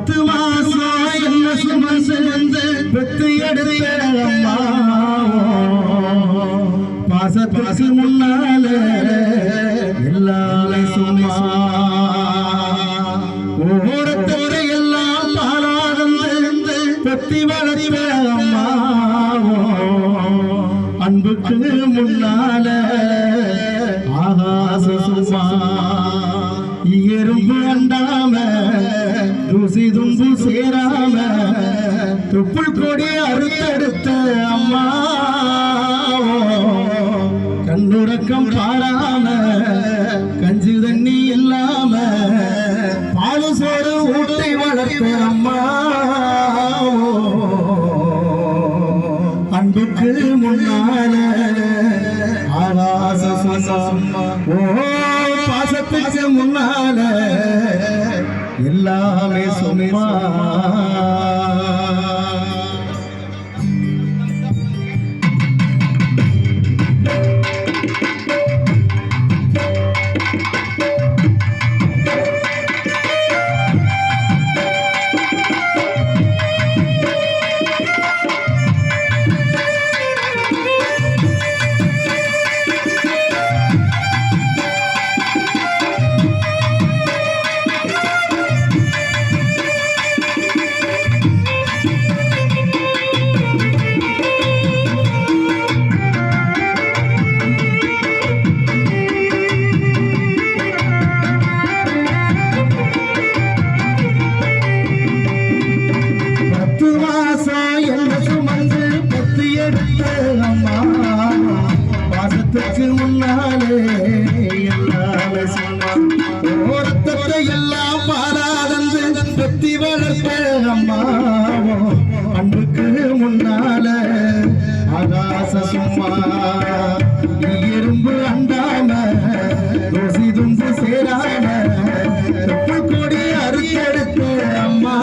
10 மாசம் என்ன சுமந்து பெத்து எடுத்த அம்மா பாசத்துக்கு முன்னால எல்லாமே சும்மா ஓரத்தோட எல்லாம் பாலாதந்து பெத்தி வளர்த்த அம்மா அன்புக்கு முன்னால ஆகாச சும்மா எறும்பு அண்டாம தூசி தும்பு சேராம தொப்புள் கொடி அறுத்தெடுத்த அம்மா கண்ணுறக்கம் பாராம கஞ்சி தண்ணி இல்லாம பாலு சோறு ஊட்டி வளர்த்த அம்மா அன்புக்கு முன்னால ஆகாச சும்மா பாசத்துக்கு முன்னால எல்லாமே சும்மா பாசத்துக்கு முன்னாலே எல்லாமே சும்மா ஓரத்தத்தை எல்லாம் பாராதந்து பெத்தி வளர்த்த அம்மா அன்புக்கு முன்னால ஆகாச சும்மா எறும்பு அண்டாம தோசி தும்பு சேராம தொப்பு கொடி அறுத்தெடுத்த அம்மா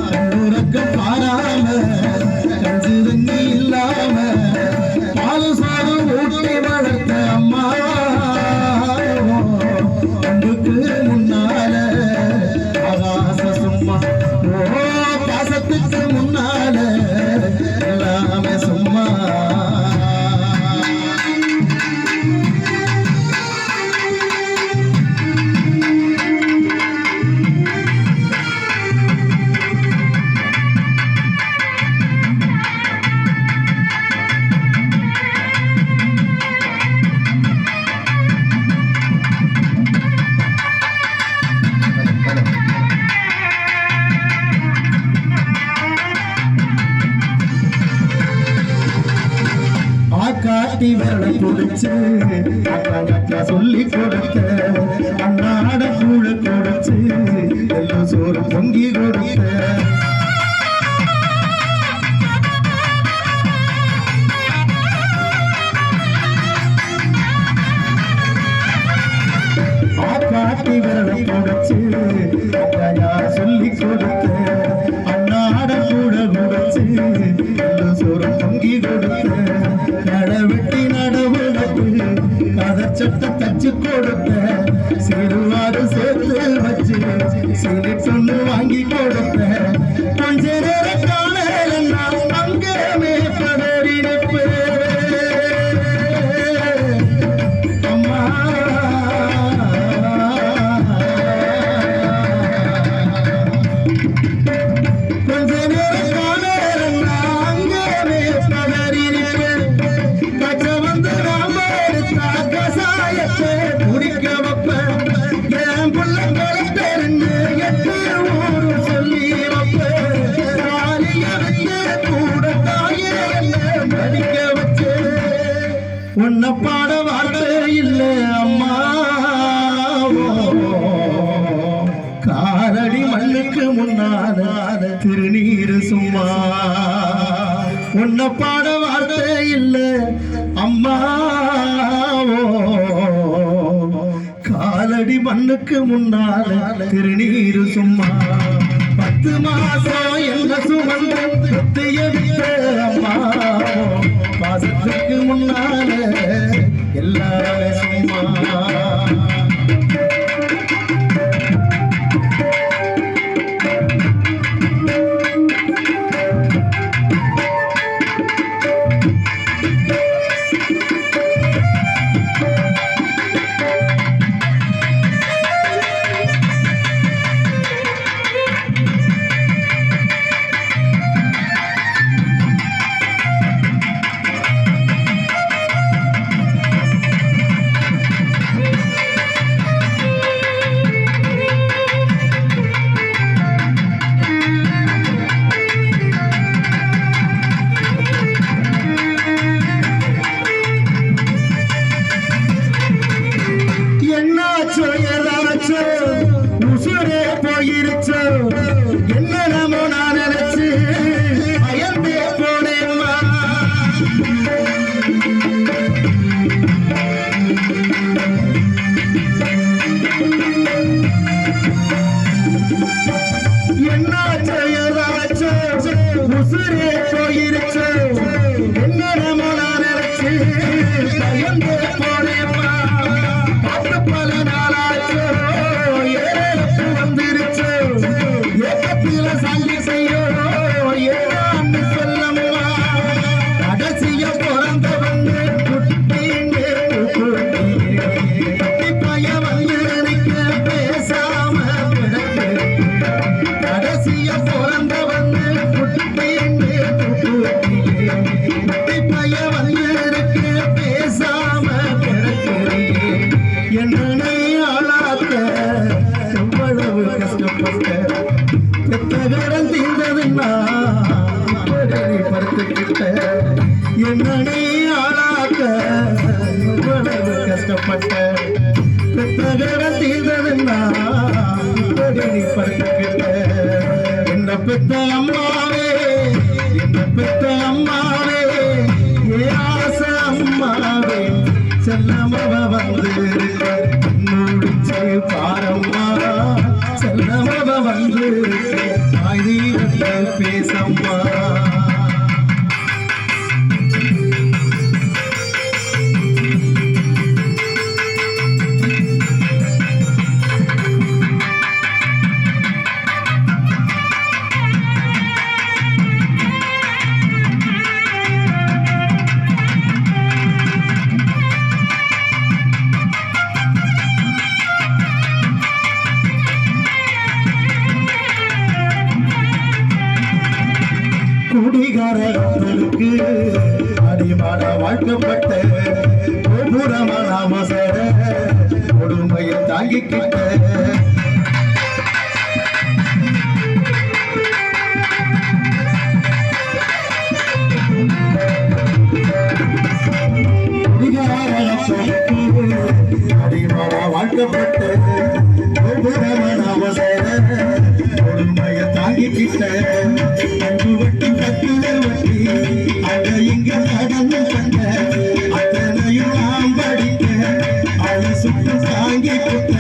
கண்ணுறக்கம் பாராம கஞ்சி தண்ணி இல்லாம பாலு சாறு ஊட்டி வளர்த்த அம்மா அன்புக்கு முன்னால ஆகாச சும்மா பாசத்துக்கு முன்னால எல்லாமே சும்மா காட்டி விரலை கொடுத்து அக்கா சொல்லி கொடுத்த அண்ணாட கூழ கொடுத்து எல்லாம் சோறு பொங்கி கொடுத்த காட்டி விரலை கொடுத்து அக்கா சொல்லி கொடுத்த அண்ணாட கூட கொடுத்து எல்லாம் சோறு பொங்கி கொடுத்த நடவெட்டி நடவுடத்து கதச்சட்ட தச்சு கொடுத்த சிறுவாறு சேர்த்து வச்சு சிறு சொன்னு வாங்கி கொடுத்த கொஞ்ச நேரம் காணலன்னா அங்கமே பதறினப்பு அம்மா கொஞ்ச நேரம் காணலன்னா அங்கமே பதறினப்பு முடிக்க வைப்ப என் பிள்ளைங்களை தெரிஞ்சு எட்டு ஊரு சொல்லி வைப்ப கூட தாயே என்ன படிக்க வச்சு உன்னை பாட வார்த்தை இல்லை அம்மா காலடி மண்ணுக்கு முன்னால திருநீரு சும்மா உன்னை பாட வார்த்தை இல்லை அம்மா காலடி மண்ணுக்கு முன்னால திருநீரு சும்மா 10 மாசம் என்ன சுமந்து எடுத்த அம்மா பாசத்துக்கு முன்னால எல்லாமே சும்மா வச்சோ என்னென்னமோ நான் நினைச்சு பயந்தே போனேம்மா. என்னாச்சோ ஏதாச்சோ உசுரே போயிருச்சோ என்னென்னமோ நான் நினைச்சு பயந்தே போனேம்மா. பார்த்து பல நாளாச்சோ ஏழு வந்துருச்சோ ஏக்கத்தில சாங்கி செய்யோ ஏன்னு சொல்லம்மா. கடைசிய பிறந்த வந்து குட்டின்னு குட்டி பைய வந்து நிக்க பேசாம கிடக்கு. கடைசிய பிறந்த வந்து குட்டின்னு குட்டி பைய வந்து நிக்க பேசாம கிடக்கு. என்னை ஆளாக்க எவ்வளவு கஷ்டப்பட்ட பெத்தகடன் தீர்ந்ததுன்னா படுத்துக்கிட்ட. என்னை ஆளாக்க எவ்வளவு கஷ்டப்பட்ட பெத்தகடன் தீர்ந்ததுன்னா படுத்துக்கிட்ட. என்ன பெத்த அம்மாவே என்ன பெத்த அம்மாவே ஏ ஆசை அம்மாவே செல்லமவ வந்து முடிச்சு பாரம்மா. செல்லமவ வந்து ஆயுதத்தை பேசம்மா. குடிகாரர்களுக்கு அடிமான வாழ்க்கப்பட்ட கோபுரமான அவசர கொடுமையை தாங்கிக்கிட்ட. அடிமான வாழ்க்கப்பட்ட கோபுரமான அவசர கொடுமையை தாங்கிக்கிட்ட. வட்டி கட்டுல வட்டி அங்க இங்க கடந்து கண்ட அத்தனையும் நாம் படிக்க அது சுட்டு தாங்கி குட்ட.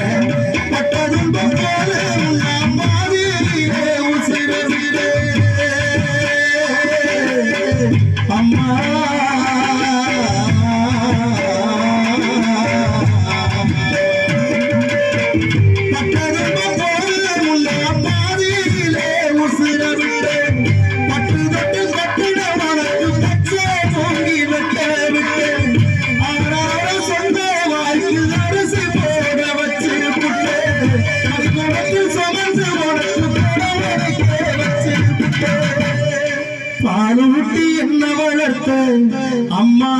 பட்டதும் போல நாம் மாதிரியே உசிரே அம்மா. பாலூட்டி என்ன வளர்த்த அம்மா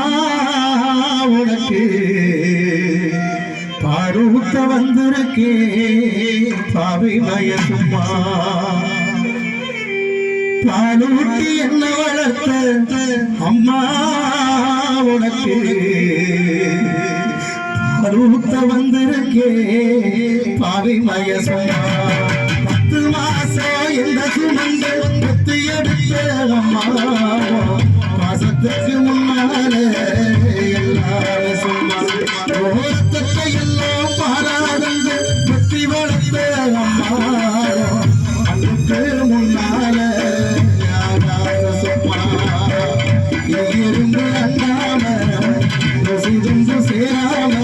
உனக்கு பாலூட்ட வந்திருக்கே பாவை மயசும்மா. பாலூட்டி என்ன வளர்த்த அம்மா உனக்கு பாலூட்ட வந்திருக்கே பாவை மயசும்மா. 10 மாசம் எந்த சுமந்த பெத்து எடுத்த அம்மா பாசத்துக்கு முன்னாலே எல்லாரும் சும்மா. ஓரத்தை எல்லாம் பாராதங்க பெத்தி வளர்த்த அம்மா அன்னைக்கு முன்னால சும்மா. இருந்து அண்ணாம ருசிந்து சேராம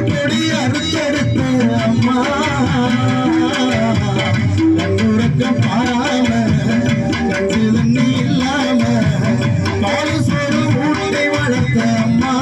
கொடி அறுத்தெடுத்த அம்மா பாராம கஞ்சி தண்ணி இல்லாம பால் சோறு ஊட்டி வளர்த்த அம்மா.